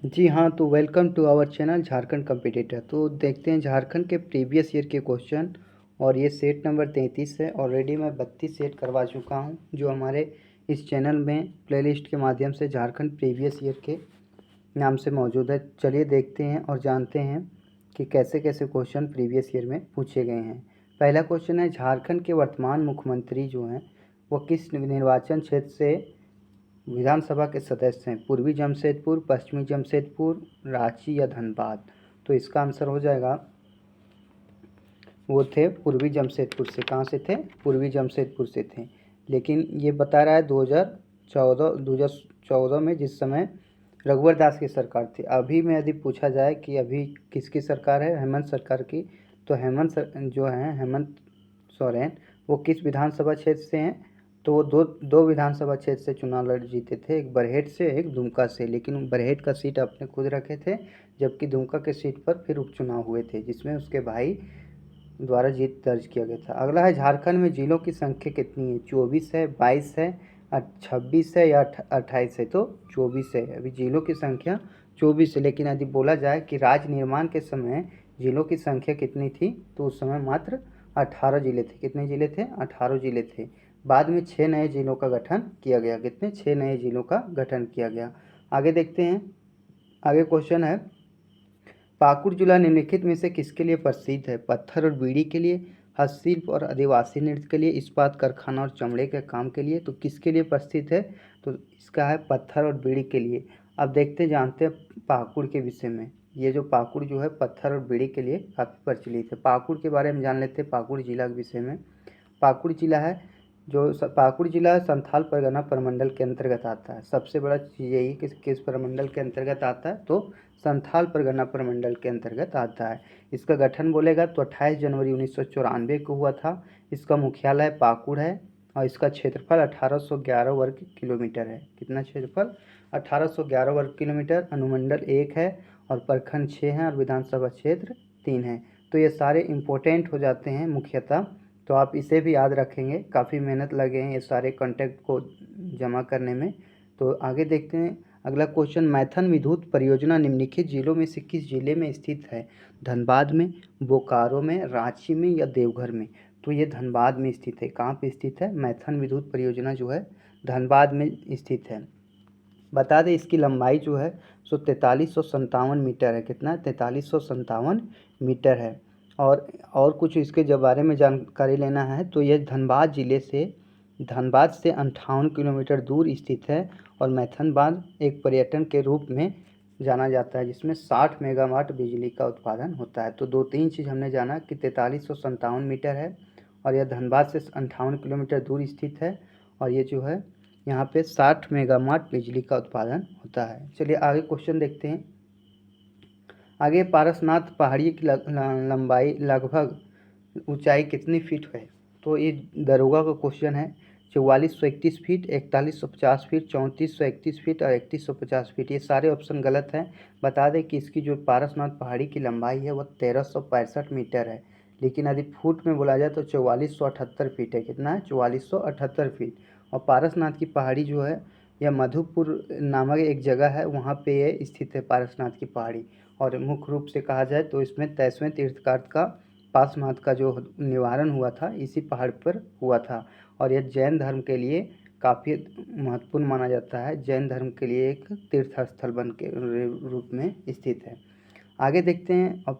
जी हाँ, तो welcome to our channel Jharkhand competitor. तो देखते हैं झारखंड के प्रीवियस ईयर के क्वेश्चन। और ये सेट नंबर 33 है। ऑलरेडी मैं 32 सेट करवा चुका हूँ, जो हमारे इस चैनल में प्लेलिस्ट के माध्यम से झारखंड प्रीवियस ईयर के नाम से मौजूद है। चलिए देखते हैं और जानते हैं कि कैसे कैसे क्वेश्चन प्रीवियस ईयर में पूछे गए हैं। पहला क्वेश्चन है, झारखंड के वर्तमान मुख्यमंत्री जो हैं वो किस निर्वाचन क्षेत्र से विधानसभा के सदस्य हैं? पूर्वी जमशेदपुर, पश्चिमी जमशेदपुर, रांची या धनबाद? तो इसका आंसर हो जाएगा, वो थे पूर्वी जमशेदपुर से। कहाँ से थे? पूर्वी जमशेदपुर से थे। लेकिन ये बता रहा है 2014 में, जिस समय रघुवर दास की सरकार थी। अभी में यदि पूछा जाए कि अभी किसकी सरकार है, हेमंत सरकार की, तो हेमंत सोरेन, वो किस विधानसभा क्षेत्र से हैं? तो वो दो विधानसभा क्षेत्र से चुनाव लड़ जीते थे, एक बरहेट से, एक दुमका से। लेकिन बरहेट का सीट अपने खुद रखे थे, जबकि दुमका के सीट पर फिर उपचुनाव हुए थे, जिसमें उसके भाई द्वारा जीत दर्ज किया गया था। अगला है, झारखंड में जिलों की संख्या कितनी है? 24 है, 22 है, 26 है या 28 है? तो 24 है। अभी जिलों की संख्या 24 है। लेकिन यदि बोला जाए कि राज्य निर्माण के समय जिलों की संख्या कितनी थी, तो उस समय मात्र 18 जिले थे। कितने जिले थे? 18 जिले थे। बाद में 6 नए जिलों का गठन किया गया। कितने? 6 नए जिलों का गठन किया गया। आगे देखते हैं। आगे क्वेश्चन है, पाकुड़ जिला निम्नलिखित में से किसके लिए प्रसिद्ध है? पत्थर और बीड़ी के लिए, हस्तशिल्प और आदिवासी नृत्य के लिए, इस्पात कारखाना और चमड़े के काम के लिए? तो किसके लिए प्रसिद्ध है? तो इसका है पत्थर और बीड़ी के लिए। अब देखते जानते हैं पाकुड़ के विषय में। ये जो पाकुड़ जो है पत्थर और बीड़ी के लिए काफ़ी प्रचलित है। पाकुड़ के बारे में जान लेते हैं, पाकुड़ जिला के विषय में। पाकुड़ जिला है पाकुड़ जिला संथाल परगना प्रमंडल के अंतर्गत आता है। सबसे बड़ा चीज़ यही कि किस प्रमंडल के अंतर्गत आता है? तो संथाल परगना प्रमंडल के अंतर्गत आता है। इसका गठन बोलेगा तो 28 जनवरी 1994 को हुआ था। इसका मुख्यालय पाकुड़ है और इसका क्षेत्रफल 1811 वर्ग किलोमीटर है। कितना क्षेत्रफल? 1811 वर्ग किलोमीटर। अनुमंडल 1 है और प्रखंड 6 हैं और विधानसभा क्षेत्र 3 है। तो ये सारे इम्पोर्टेंट हो जाते हैं मुख्यतः, तो आप इसे भी याद रखेंगे। काफ़ी मेहनत लगे हैं ये सारे कॉन्टेक्ट को जमा करने में। तो आगे देखते हैं। अगला क्वेश्चन, मैथन विद्युत परियोजना निम्नलिखित जिलों में से किस जिले में स्थित है? धनबाद में, बोकारो में, रांची में या देवघर में? तो ये धनबाद में स्थित है। कहाँ पे स्थित है? मैथन विद्युत परियोजना जो है धनबाद में स्थित है। बता दें इसकी लंबाई जो है सो 4357 मीटर है। कितना? 4357 मीटर है। और कुछ इसके जो बारे में जानकारी लेना है तो यह धनबाद से 58 किलोमीटर दूर स्थित है। और मैथनबाद एक पर्यटन के रूप में जाना जाता है, जिसमें 60 मेगावाट बिजली का उत्पादन होता है। तो 2-3 चीज़ हमने जाना कि 4357 मीटर है और यह धनबाद से 58 किलोमीटर दूर स्थित है। और ये जो है यहाँ पे 60 मेगावाट बिजली का उत्पादन होता है। चलिए आगे क्वेश्चन देखते हैं। आगे, पारसनाथ पहाड़ी की लंबाई लगभग ऊंचाई कितनी फीट है? तो ये दरोगा का क्वेश्चन है। 4431 फीट, 4150 फीट, 3431 फीट और 3150 फीट। ये सारे ऑप्शन गलत हैं। बता दें कि इसकी जो पारसनाथ पहाड़ी की लंबाई है वह 1365 मीटर है। लेकिन यदि फुट में बोला जाए तो 4478 फीट है। कितना है? 4478 फीट। और पारसनाथ की पहाड़ी जो है यह मधुपुर नामक एक जगह है, वहाँ पे ये स्थित है पारसनाथ की पहाड़ी। और मुख्य रूप से कहा जाए तो इसमें 23वें तीर्थंकर का पार्श्वनाथ का जो निवारण हुआ था इसी पहाड़ पर हुआ था। और यह जैन धर्म के लिए काफ़ी महत्वपूर्ण माना जाता है। जैन धर्म के लिए एक तीर्थ स्थल बन के रूप में स्थित है। आगे देखते हैं। अब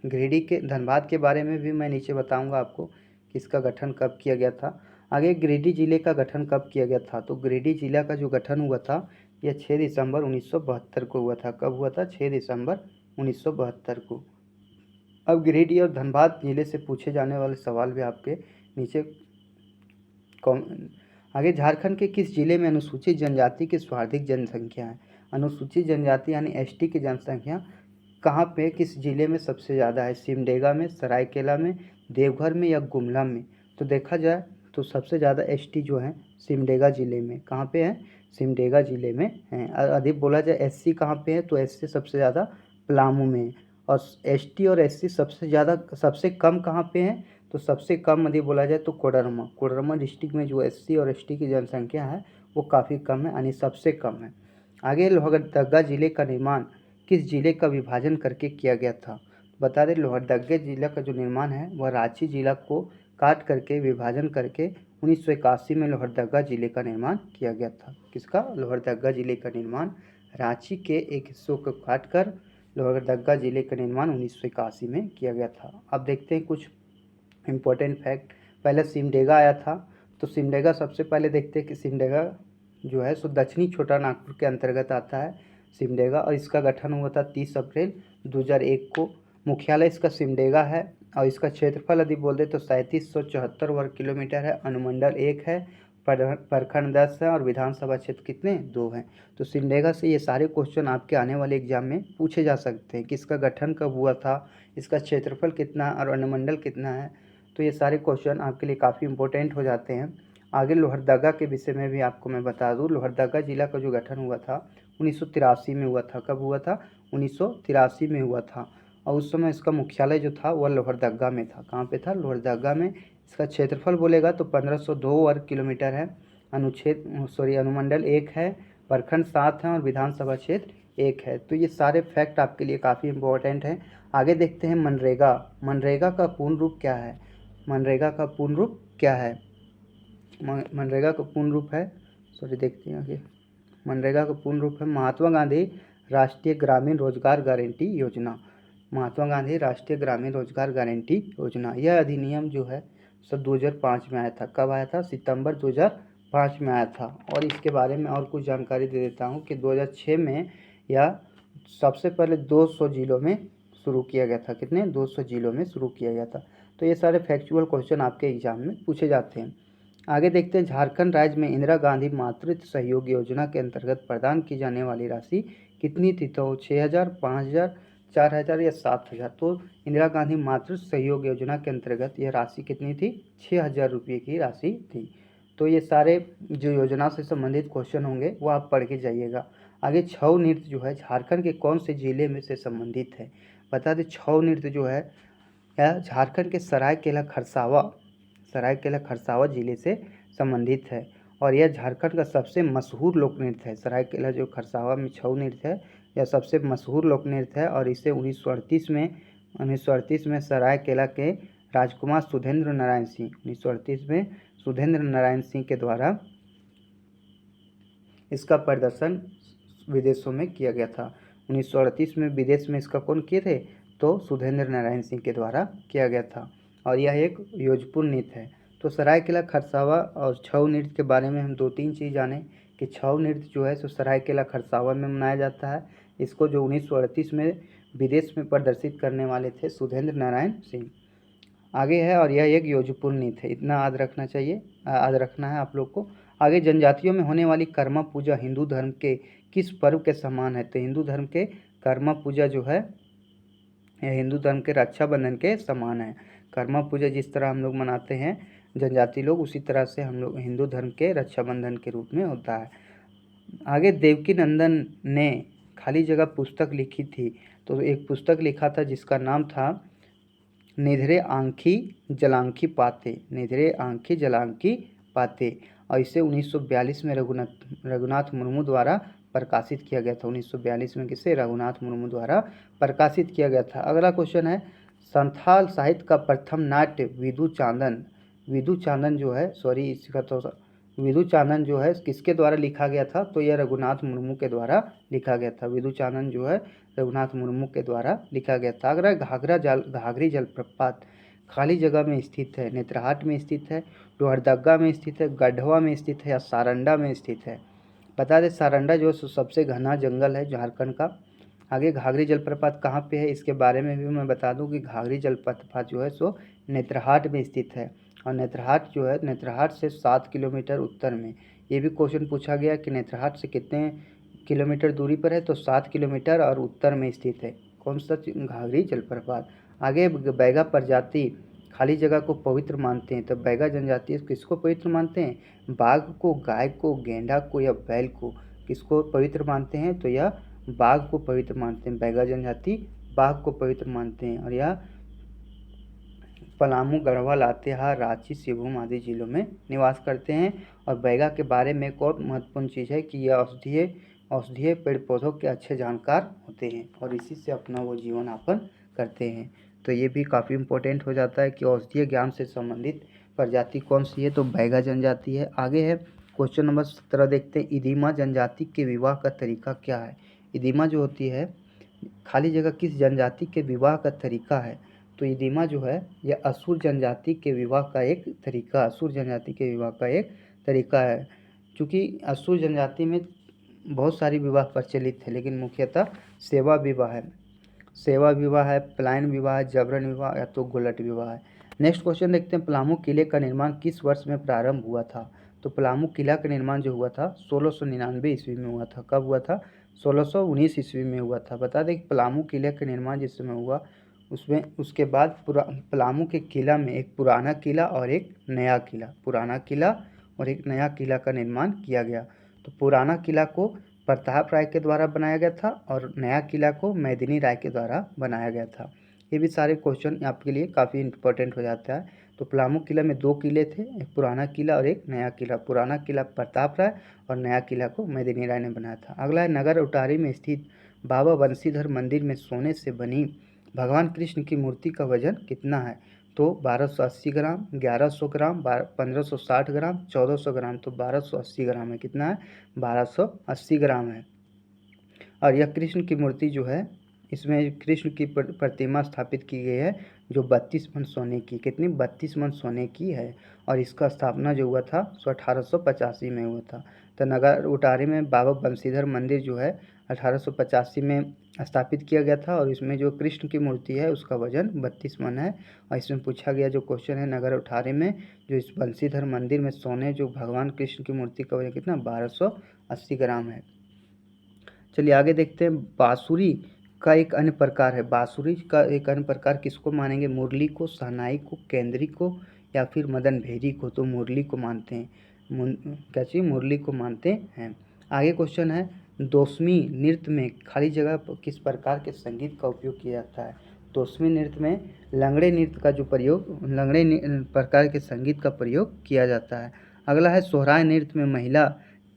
गिरिडीह के धनबाद के बारे में भी मैं नीचे बताऊंगा आपको कि इसका गठन कब किया गया था। आगे, गिरिडीह जिले का गठन कब किया गया था? तो गिरिडीह जिला का जो गठन हुआ था यह 6 दिसंबर 1972 को हुआ था। कब हुआ था? 6 दिसंबर 1972 को। अब गिरिडीह और धनबाद जिले से पूछे जाने वाले सवाल भी आपके नीचे आगे, झारखंड के किस जिले में अनुसूचित जनजाति की सर्वाधिक जनसंख्या है? अनुसूचित जनजाति यानी एसटी की जनसंख्या कहाँ पे, किस जिले में सबसे ज़्यादा है? सिमडेगा में, सरायकेला में, देवघर में या गुमला में? तो देखा जाए तो सबसे ज़्यादा एसटी जो है सिमडेगा जिले में। कहाँ पे है? सिमडेगा जिले में है। अधिक बोला जाए एससी कहाँ पे है, तो एससी सबसे ज़्यादा पलामू में है। और एसटी और एससी सबसे कम कहाँ पे है? तो सबसे कम यदि बोला जाए तो कोडरमा डिस्ट्रिक्ट में जो एससी और एसटी की जनसंख्या है वो काफ़ी कम है, यानी सबसे कम है। आगे लोहरदगा जिले का निर्माण किस जिले का विभाजन करके किया गया था? बता दें लोहरदगा जिला का जो निर्माण है वह रांची जिला को काट करके विभाजन करके 1981 में लोहरदगा जिले का निर्माण किया गया था। किसका? लोहरदगा जिले का निर्माण रांची के एक हिस्सों को काट कर लोहरदगा जिले का निर्माण 1981 में किया गया था। अब देखते हैं कुछ इम्पोर्टेंट फैक्ट। पहले सिमडेगा आया था, तो सिमडेगा सबसे पहले देखते हैं कि सिमडेगा जो है सो दक्षिणी छोटा नागपुर के अंतर्गत आता है सिमडेगा, और इसका गठन हुआ था 30 अप्रैल 2001 को। मुख्यालय इसका सिमडेगा है और इसका क्षेत्रफल यदि बोल दे तो 3774 वर्ग किलोमीटर है। अनुमंडल 1 है, प्रखंड 10 है और विधानसभा क्षेत्र कितने? 2 हैं। तो सिमडेगा से ये सारे क्वेश्चन आपके आने वाले एग्जाम में पूछे जा सकते हैं कि इसका गठन कब हुआ था, इसका क्षेत्रफल कितना और अनुमंडल कितना है। तो ये सारे क्वेश्चन आपके लिए काफ़ी इंपॉर्टेंट हो जाते हैं। आगे लोहरदगा के विषय में भी आपको मैं बता दूं, लोहरदगा जिला का जो गठन हुआ था 1983 में हुआ था। कब हुआ था? 1983 में हुआ था, और उस समय इसका मुख्यालय जो था वह लोहरदगा में था। कहाँ पे था? लोहरदगा में। इसका क्षेत्रफल बोलेगा तो 1502 वर्ग किलोमीटर है। अनुमंडल 1 है, प्रखंड 7 है और विधानसभा क्षेत्र 1 है। तो ये सारे फैक्ट आपके लिए काफ़ी इंपॉर्टेंट हैं। आगे देखते हैं मनरेगा। मनरेगा का पूर्ण रूप क्या है? मनरेगा का पूर्ण रूप क्या है? मनरेगा का पूर्ण रूप है, देखते हैं आगे। मनरेगा का पूर्ण रूप है महात्मा गांधी राष्ट्रीय ग्रामीण रोजगार गारंटी योजना। महात्मा गांधी राष्ट्रीय ग्रामीण रोजगार गारंटी योजना। यह अधिनियम जो है सब 2005 में आया था। कब आया था? सितंबर 2005 में आया था। और इसके बारे में और कुछ जानकारी दे देता हूँ कि 2006 में यह सबसे पहले 200 जिलों में शुरू किया गया था। कितने? 200 जिलों में शुरू किया गया था। तो ये सारे फैक्चुअल क्वेश्चन आपके एग्जाम में पूछे जाते हैं। आगे देखते हैं झारखंड राज्य में इंदिरा गांधी मातृत्व सहयोग योजना के अंतर्गत प्रदान की जाने वाली राशि कितनी थी? तो 6000, 5000, 4000 या 7000। तो इंदिरा गांधी मातृत्व सहयोग योजना के अंतर्गत यह राशि कितनी थी? 6000 रुपये की राशि थी। तो ये सारे जो योजना से संबंधित क्वेश्चन होंगे वो आप पढ़ के जाइएगा। आगे छऊ नृत्य जो है झारखंड के कौन से जिले में से संबंधित है? बता दें छऊ नृत्य जो है यह झारखंड के सरायकेला खरसावा जिले से संबंधित है, और यह झारखंड का सबसे मशहूर लोक नृत्य है। सरायकेला जो खरसावा में छऊ नृत्य है यह सबसे मशहूर लोक नृत्य है, और इसे 1938 में सरायकेला के राजकुमार सुधेंद्र नारायण सिंह 1938 में सुधेंद्र नारायण सिंह के द्वारा इसका प्रदर्शन विदेशों में किया गया था। 1938 में विदेश में इसका कौन किए थे? तो सुधेंद्र नारायण सिंह के द्वारा किया गया था, और यह एक योजपुर नृत्य है। तो सरायकेला खरसावा और छऊ नृत्य के बारे में हम 2-3 चीज़ जाने कि छऊ नृत्य जो है सो सरायकेला खरसावा में मनाया जाता है। इसको जो 1938 में विदेश में प्रदर्शित करने वाले थे सुधेंद्र नारायण सिंह। आगे है, और यह एक योजपुर नृत्य है। इतना याद रखना चाहिए, याद रखना है आप लोग को। आगे जनजातियों में होने वाली कर्मा पूजा हिंदू धर्म के किस पर्व के समान है? तो हिंदू धर्म के कर्मा पूजा जो है यह हिंदू धर्म के रक्षाबंधन के समान है। कर्मा पूजा जिस तरह हम लोग मनाते हैं जनजाति लोग, उसी तरह से हम लोग हिंदू धर्म के रक्षाबंधन के रूप में होता है। आगे देवकी नंदन ने खाली जगह पुस्तक लिखी थी, तो एक पुस्तक लिखा था जिसका नाम था निधरे आंखी जलांखी पाते, निधरे आंखी जलांखी पाते, और इसे 1942 में रघुनाथ मुर्मू द्वारा प्रकाशित किया गया था। 1942 में किसे? रघुनाथ मुर्मू द्वारा प्रकाशित किया गया था। अगला क्वेश्चन है संथाल साहित्य का प्रथम नाट्य विधु चांदन जो है विधु चांदन जो है किसके द्वारा लिखा गया था? तो यह रघुनाथ मुर्मू के द्वारा लिखा गया था। विधु चांदन जो है रघुनाथ मुर्मू के द्वारा लिखा गया था। अगला घाघरी जलप्रपात खाली जगह में स्थित है, नेत्रहाट में स्थित है, लोहरदगा में स्थित है, गढ़वा में स्थित है या सारंडा में स्थित है? बता दें सारंडा जो है सबसे घना जंगल है झारखंड का। आगे घाघरी जलप्रपात कहाँ पे है इसके बारे में भी मैं बता दूं कि घाघरी जलप्रपात जो है सो नेत्रहाट में स्थित है, और नेत्रहाट जो है नेत्रहाट से 7 किलोमीटर उत्तर में। ये भी क्वेश्चन पूछा गया कि नेत्रहाट से कितने किलोमीटर दूरी पर है? तो 7 किलोमीटर और उत्तर में स्थित है। कौन सा? घाघरी जलप्रपात। आगे बैगा प्रजाति खाली जगह को पवित्र मानते हैं, तो बैगा जनजाति किसको पवित्र मानते हैं? बाघ को, गाय को, गेंडा को या बैल को किसको पवित्र मानते हैं? तो यह बाघ को पवित्र मानते हैं। बैगा जनजाति बाघ को पवित्र मानते हैं, और यह पलामू, गढ़वा, लातेहार, रांची, सिवूम आदि जिलों में निवास करते हैं। और बैगा के बारे में एक और महत्वपूर्ण चीज़ है कि यह औषधीय औषधीय पेड़ पौधों के अच्छे जानकार होते हैं और इसी से अपना वो जीवन यापन करते हैं। तो ये भी काफ़ी इम्पोर्टेंट हो जाता है कि औषधीय ज्ञान से संबंधित प्रजाति कौन सी है, तो बैगा जनजाति है। आगे है क्वेश्चन नंबर 17 देखते हैं, इदीमा जनजाति के विवाह का तरीका क्या है। इदीमा जो होती है खाली जगह किस जनजाति के विवाह का तरीका है, तो इदीमा जो है यह असुर जनजाति के विवाह का एक तरीका, असुर जनजाति के विवाह का एक तरीका है। चूँकि असुर जनजाति में बहुत सारी विवाह प्रचलित है, लेकिन मुख्यतः सेवा विवाह है, सेवा विवाह है, पलायन विवाह है, जबरन विवाह या तो गुलट विवाह है। नेक्स्ट क्वेश्चन देखते हैं, पलामू किले का निर्माण किस वर्ष में प्रारंभ हुआ था। तो पलामू किला का निर्माण जो हुआ था 1699 ईस्वी में हुआ था। कब हुआ था, 1619 ईस्वी में हुआ था। बता दें कि पलामू किले का निर्माण जिस समय हुआ उसमें उसके बाद पलामू के किला में एक पुराना किला और एक नया किला, पुराना किला और एक नया किला का निर्माण किया गया। तो पुराना किला को प्रताप राय के द्वारा बनाया गया था और नया किला को मेदिनी राय के द्वारा बनाया गया था। ये भी सारे क्वेश्चन आपके लिए काफ़ी इंपॉर्टेंट हो जाता है। तो पलामू किला में 2 किले थे, एक पुराना किला और एक नया किला। पुराना किला प्रताप राय और नया किला को मेदिनी राय ने बनाया था। अगला है, नगर उटारी में स्थित बाबा बंसीधर मंदिर में सोने से बनी भगवान कृष्ण की मूर्ति का वजन कितना है। तो 1280 ग्राम, 1100 ग्राम, 1560 ग्राम, 1400 ग्राम। तो 1280 ग्राम है। कितना है, 1280 ग्राम है। और यह कृष्ण की मूर्ति जो है, इसमें कृष्ण की प्रतिमा स्थापित की गई है जो 32 मन सोने की, कितनी, 32 मन सोने की है। और इसका स्थापना जो हुआ था सो 1885 में हुआ था। तो नगर उटारी में बाबा बंसीधर मंदिर जो है 1885 में स्थापित किया गया था और इसमें जो कृष्ण की मूर्ति है उसका वजन 32 मन है। और इसमें पूछा गया जो क्वेश्चन है, नगर उठारी में जो इस बंसीधर मंदिर में सोने जो भगवान कृष्ण की मूर्ति का वजन कितना, 1280 ग्राम है। चलिए आगे देखते हैं, बांसुरी का एक अन्य प्रकार है। बांसुरी का एक अन्य प्रकार किसको मानेंगे, मुरली को, शहनाई को, केंद्री को या फिर मदन भेरी को। तो मुरली को मानते हैं, क्या चाहिए, मुरली को मानते हैं। आगे क्वेश्चन है, दोस्मी नृत्य में खाली जगह किस प्रकार के संगीत का उपयोग किया जाता है। दोस्मी नृत्य में लंगड़े नृत्य का जो प्रयोग, लंगड़े प्रकार के संगीत का प्रयोग किया जाता है। अगला है, सोहराय नृत्य में महिला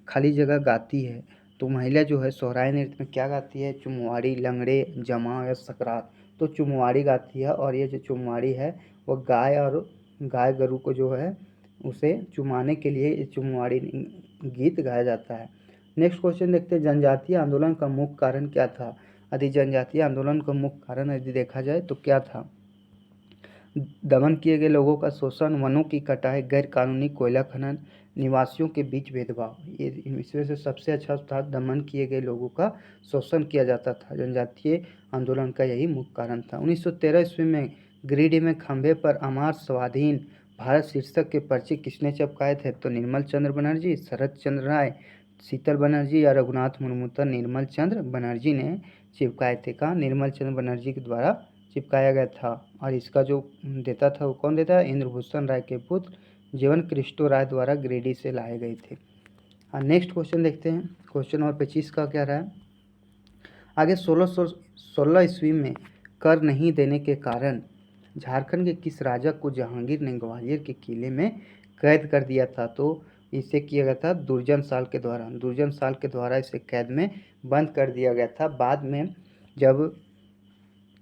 खाली जगह गाती है। तो महिला जो है सोहराय नृत्य में क्या गाती है, चुमवाड़ी, लंगड़े, जमा या सकरात। तो चुमवाड़ी गाती है और ये जो चुमवाड़ी है वो गाय और गाय गरु को जो है उसे चुमाने के लिए ये चुमवाड़ी गीत गाया जाता है। नेक्स्ट क्वेश्चन देखते हैं, जनजातीय आंदोलन का मुख्य कारण क्या था। यदि जनजातीय आंदोलन का मुख्य कारण यदि देखा जाए तो क्या था, दमन किए गए लोगों का शोषण, वनों की कटाई, गैर कानूनी कोयला खनन, निवासियों के बीच भेदभाव। ये इसमें से सबसे अच्छा था, दमन किए गए लोगों का शोषण किया जाता था। जनजातीय आंदोलन का यही मुख्य कारण था। 1913 ईस्वी में गिरिडीह में खंभे पर अमर स्वाधीन भारत शीर्षक के पर्चे किसने चिपकाए थे। तो निर्मल चंद्र बनर्जी, शरद चंद्र राय, शीतल बनर्जी या रघुनाथ मुर्मू। तो निर्मल चंद्र बनर्जी ने चिपकाए थे। कहाँ, निर्मल चंद्र बनर्जी के द्वारा चिपकाया गया था। और इसका जो देता था वो कौन देता है, इंद्रभूषण राय के पुत्र जीवन क्रिस्टो राय द्वारा गिरिडीह से लाए गए थे। नेक्स्ट क्वेश्चन देखते हैं, क्वेश्चन नंबर 25 का क्या रहा है। आगे 1616 ईस्वी में कर नहीं देने के कारण झारखंड के किस राजा को जहांगीर ने ग्वालियर के किले में कैद कर दिया था। तो इसे किया गया था दुर्जन साल के द्वारा, दुर्जन साल के द्वारा इसे कैद में बंद कर दिया गया था। बाद में जब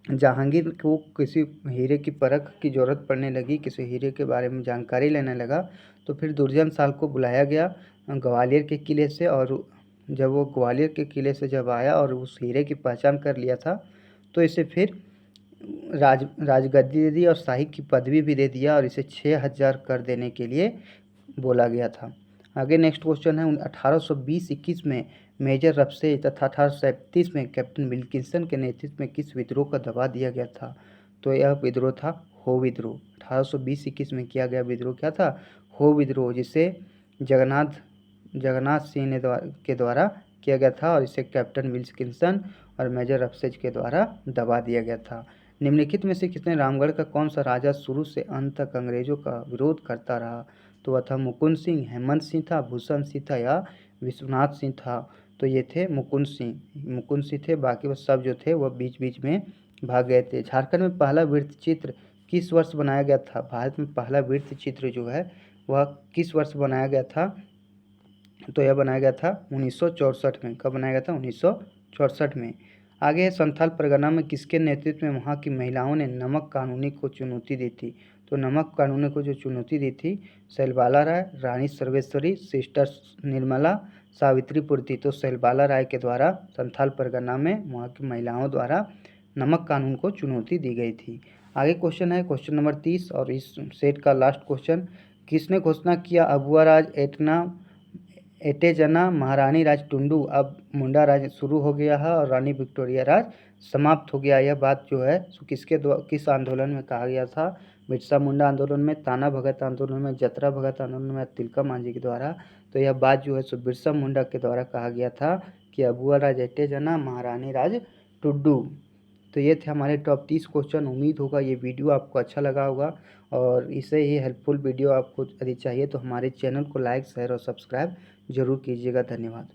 जहांगीर को किसी हीरे की परख की ज़रूरत पड़ने लगी, किसी हीरे के बारे में जानकारी लेने लगा, तो फिर दुर्जन साल को बुलाया गया ग्वालियर के किले से। और जब वो ग्वालियर के किले से जब आया और उस हीरे की पहचान कर लिया था, तो इसे फिर राजगद्दी दे दी और शाही की पदवी भी दे दिया और इसे 6000 कर देने के लिए बोला गया था। आगे नेक्स्ट क्वेश्चन है, 1820-21 में मेजर रफसेज तथा 1837 में कैप्टन विल्किंसन के नेतृत्व में किस विद्रोह का दबा दिया गया था। तो यह विद्रोह था हो विद्रोह। 1820-21 में किया गया विद्रोह क्या था, हो विद्रोह, जिसे जगन्नाथ सिंह के द्वारा किया गया था और इसे कैप्टन विल्किंसन और मेजर रफसेज के द्वारा दबा दिया गया था। निम्नलिखित में से किसने रामगढ़ का कौन सा राजा शुरू से अंत तक अंग्रेजों का विरोध करता रहा। तो वह था मुकुंद सिंह, हेमंत सिंह था, भूषण सिंह था या विश्वनाथ सिंह था। तो ये थे मुकुंद सिंह थे, बाकी वो सब जो थे वह बीच बीच में भाग गए थे। झारखंड में पहला वृत्त चित्र किस वर्ष बनाया गया था। भारत में पहला वृत्त चित्र जो है वह किस वर्ष बनाया गया था। तो यह बनाया गया था 1964 में। कब बनाया गया था? 1964 में। आगे संथाल परगना में किसके नेतृत्व में वहाँ की महिलाओं ने नमक कानूनी को चुनौती दी थी? तो नमक कानूनी को जो चुनौती दी थी, शैलबाला राय, रानी सर्वेश्वरी, सिस्टर निर्मला, सावित्री पूर्ति। तो शैलबाला राय के द्वारा संथाल परगना में वहाँ की महिलाओं द्वारा नमक कानून को चुनौती दी गई थी। आगे क्वेश्चन है क्वेश्चन नंबर 30 और इस सेट का लास्ट क्वेश्चन। किसने घोषणा किया अबुआ राज एटेजना महारानी राज टुंडू अब मुंडा राज शुरू हो गया है और रानी विक्टोरिया राज समाप्त हो गया? यह बात जो है सो किस आंदोलन में कहा गया था? बिरसा मुंडा आंदोलन में, ताना भगत आंदोलन में, जतरा भगत आंदोलन में, तिलका मांझी के द्वारा? तो यह बात जो है सो बिरसा मुंडा के द्वारा कहा गया था कि अबुआ राज एटेजना महारानी राज टुंडू। तो ये थे हमारे टॉप 30 क्वेश्चन। उम्मीद होगा ये वीडियो आपको अच्छा लगा होगा और इसे ही हेल्पफुल वीडियो आपको यदि चाहिए तो हमारे चैनल को लाइक, शेयर और सब्सक्राइब जरूर कीजिएगा। धन्यवाद।